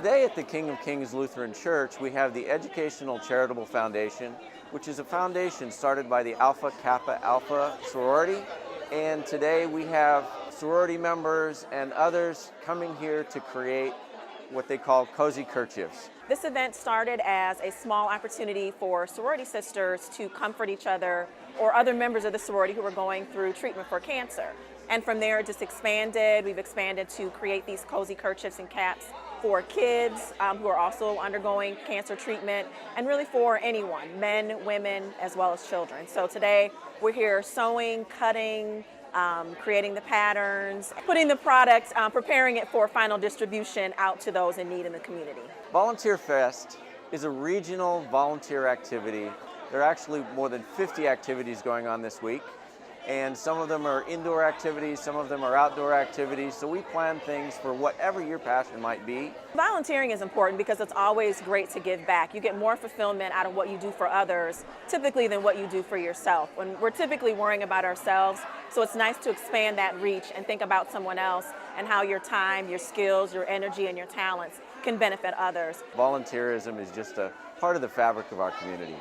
Today at the King of Kings Lutheran Church, we have the Educational Charitable Foundation, which is a foundation started by the Alpha Kappa Alpha sorority. And today we have sorority members and others coming here to create what they call cozy kerchiefs. This event started as a small opportunity for sorority sisters to comfort each other or other members of the sorority who were going through treatment for cancer. And from there it just expanded. We've expanded to create these cozy kerchiefs and caps for kids who are also undergoing cancer treatment, and really for anyone, men, women, as well as children. So today we're here sewing, cutting, creating the patterns, putting the product, preparing it for final distribution out to those in need in the community. VolunteerFest is a regional volunteer activity. There are actually more than 50 activities going on this week, and some of them are indoor activities, some of them are outdoor activities, so we plan things for whatever your passion might be. Volunteering is important because it's always great to give back. You get more fulfillment out of what you do for others, typically, than what you do for yourself. When we're typically worrying about ourselves, so it's nice to expand that reach and think about someone else and how your time, your skills, your energy, and your talents can benefit others. Volunteerism is just a part of the fabric of our community.